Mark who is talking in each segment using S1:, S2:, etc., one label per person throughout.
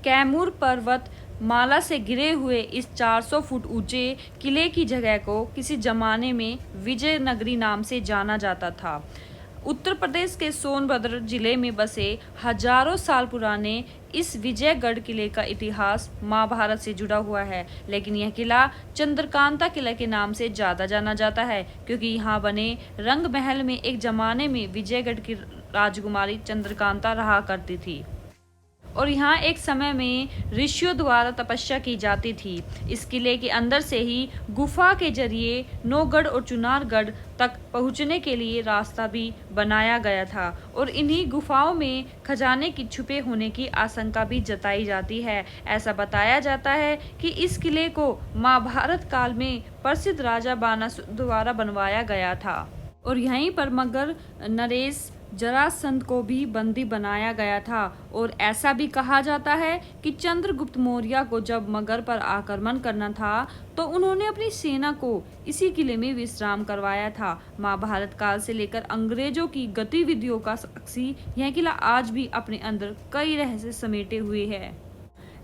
S1: कैमूर पर्वत माला से घिरे हुए इस 400 फुट ऊंचे किले की जगह को किसी जमाने में विजयनगरी नाम से जाना जाता था। उत्तर प्रदेश के सोनभद्र जिले में बसे हजारों साल पुराने इस विजयगढ़ किले का इतिहास महाभारत से जुड़ा हुआ है, लेकिन यह किला चंद्रकांता किला के नाम से ज़्यादा जाना जाता है क्योंकि यहाँ बने रंग महल में एक जमाने में विजयगढ़ की राजकुमारी चंद्रकांता रहा करती थी और यहाँ एक समय में ऋषियों द्वारा तपस्या की जाती थी। इस किले के अंदर से ही गुफा के जरिए नौगढ़ और चुनारगढ़ तक पहुँचने के लिए रास्ता भी बनाया गया था और इन्हीं गुफाओं में खजाने की छुपे होने की आशंका भी जताई जाती है। ऐसा बताया जाता है कि इस किले को महाभारत काल में प्रसिद्ध राजा बानासुर द्वारा बनवाया गया था और यहीं पर मगर नरेश जरासंध को भी बंदी बनाया गया था और ऐसा भी कहा जाता है कि चंद्रगुप्त मौर्य को जब मगर पर आक्रमण करना था तो उन्होंने अपनी सेना को इसी किले में विश्राम करवाया था। महाभारत काल से लेकर अंग्रेजों की गतिविधियों का साक्षी यह किला आज भी अपने अंदर कई रहस्य समेटे हुए है।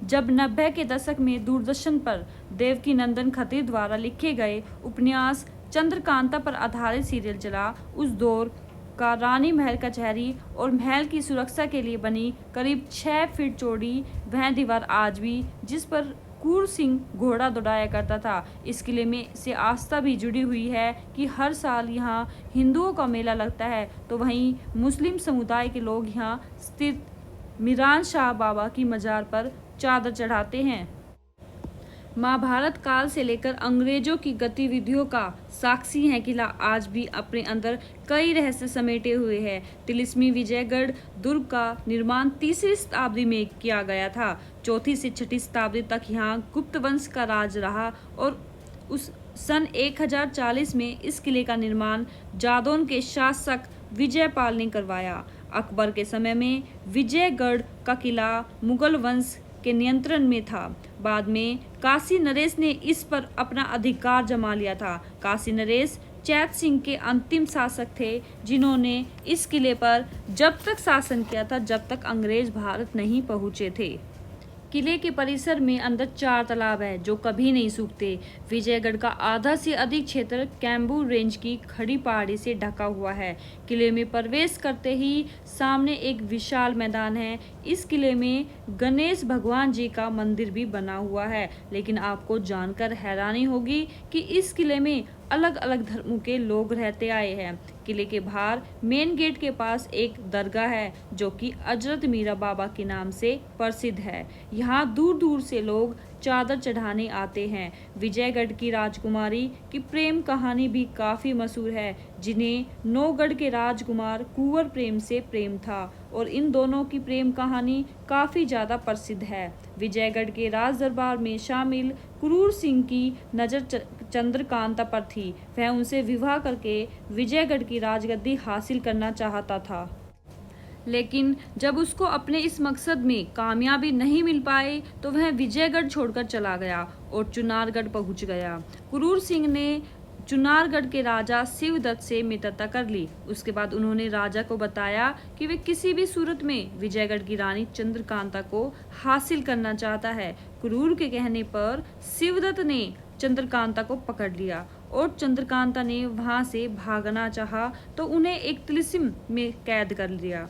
S1: जब 90 के दशक में दूरदर्शन पर देवकी नंदन खत्री द्वारा लिखे गए उपन्यास चंद्रकांता पर आधारित सीरियल चला, उस दौर का रानी महल कचहरी और महल की सुरक्षा के लिए बनी करीब 6 फीट चौड़ी वह दीवार आज भी जिस पर क्रूर सिंह घोड़ा दौड़ाया करता था, इस किले में से आस्था भी जुड़ी हुई है कि हर साल यहाँ हिंदुओं का मेला लगता है तो वहीं मुस्लिम समुदाय के लोग यहाँ स्थित मीरान शाह बाबा की मजार पर चादर चढ़ाते हैं। महाभारत काल से लेकर अंग्रेजों की गतिविधियों का साक्षी है किला आज भी अपने अंदर कई रहस्य समेटे हुए है। तिलिस्मी विजयगढ़ दुर्ग का निर्माण 3वीं शताब्दी में किया गया था। 4वीं से 6वीं शताब्दी तक यहाँ गुप्त वंश का राज रहा और उस सन 1040 में इस किले का निर्माण जादौन के शासक विजयपाल ने करवाया। अकबर के समय में विजयगढ़ का किला मुगल वंश के नियंत्रण में था। बाद में काशी नरेश ने इस पर अपना अधिकार जमा लिया था। काशी नरेश चैत सिंह के अंतिम शासक थे जिन्होंने इस किले पर जब तक शासन किया था जब तक अंग्रेज भारत नहीं पहुंचे थे। किले के परिसर में अंदर 4 तालाब है जो कभी नहीं सूखते। विजयगढ़ का आधा से अधिक क्षेत्र कैम्बूर रेंज की खड़ी पहाड़ी से ढका हुआ है। किले में प्रवेश करते ही सामने एक विशाल मैदान है। इस किले में गणेश भगवान जी का मंदिर भी बना हुआ है, लेकिन आपको जानकर हैरानी होगी कि इस किले में अलग अलग धर्मों के लोग रहते आए हैं। किले के बाहर मेन गेट के पास एक दरगाह है जो कि हजरत मीरा बाबा के नाम से प्रसिद्ध है। यहाँ दूर दूर से लोग चादर चढ़ाने आते हैं। विजयगढ़ की राजकुमारी की प्रेम कहानी भी काफ़ी मशहूर है, जिन्हें नौगढ़ के राजकुमार कुंवर प्रेम से प्रेम था और इन दोनों की प्रेम कहानी काफ़ी ज़्यादा प्रसिद्ध है। विजयगढ़ के राज दरबार में शामिल क्रूर सिंह की नज़र चंद्रकांता पर थी। वह उनसे विवाह करके विजयगढ़ की राजगद्दी हासिल करना चाहता था, लेकिन जब उसको अपने इस मकसद में कामयाबी नहीं मिल पाई तो वह विजयगढ़ छोड़कर चला गया और चुनारगढ़ पहुंच गया। क्रूर सिंह ने चुनारगढ़ के राजा शिवदत्त से मित्रता कर ली। उसके बाद उन्होंने राजा को बताया कि वे किसी भी सूरत में विजयगढ़ की रानी चंद्रकांता को हासिल करना चाहता है। क्रूर के कहने पर शिवदत्त ने चंद्रकांता को पकड़ लिया और चंद्रकांता ने वहां से भागना चाहा तो उन्हें एक तिलिस्म में कैद कर लिया,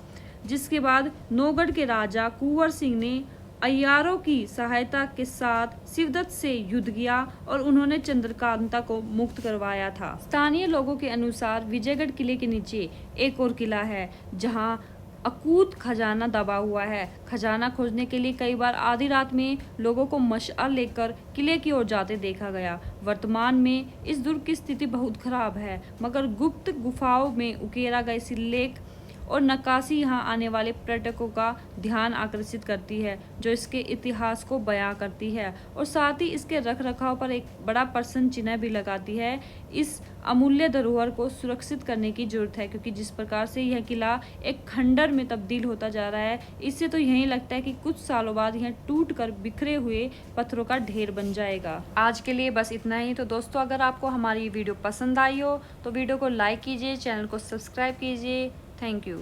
S1: जिसके बाद नौगढ़ के राजा कुंवर सिंह ने अय्यारों की सहायता के साथ शिवदत्त से युद्ध किया और उन्होंने चंद्रकांता को मुक्त करवाया था। स्थानीय लोगों के अनुसार विजयगढ़ किले के नीचे एक और किला है जहां अकूत खजाना दबा हुआ है। खजाना खोजने के लिए कई बार आधी रात में लोगों को मशाल लेकर किले की ओर जाते देखा गया। वर्तमान में इस दुर्ग की स्थिति बहुत खराब है, मगर गुप्त गुफाओं में उकेरा गए शिलालेख और नक्काशी यहाँ आने वाले पर्यटकों का ध्यान आकर्षित करती है, जो इसके इतिहास को बयां करती है और साथ ही इसके रख रखाव पर एक बड़ा प्रश्न चिन्ह भी लगाती है। इस अमूल्य धरोहर को सुरक्षित करने की जरूरत है, क्योंकि जिस प्रकार से यह किला एक खंडर में तब्दील होता जा रहा है, इससे तो यही लगता है कि कुछ सालों बाद यह टूट कर बिखरे हुए पत्थरों का ढेर बन जाएगा। आज के लिए बस इतना ही। तो दोस्तों, अगर आपको हमारी वीडियो पसंद आई हो तो वीडियो को लाइक कीजिए, चैनल को सब्सक्राइब कीजिए। Thank you.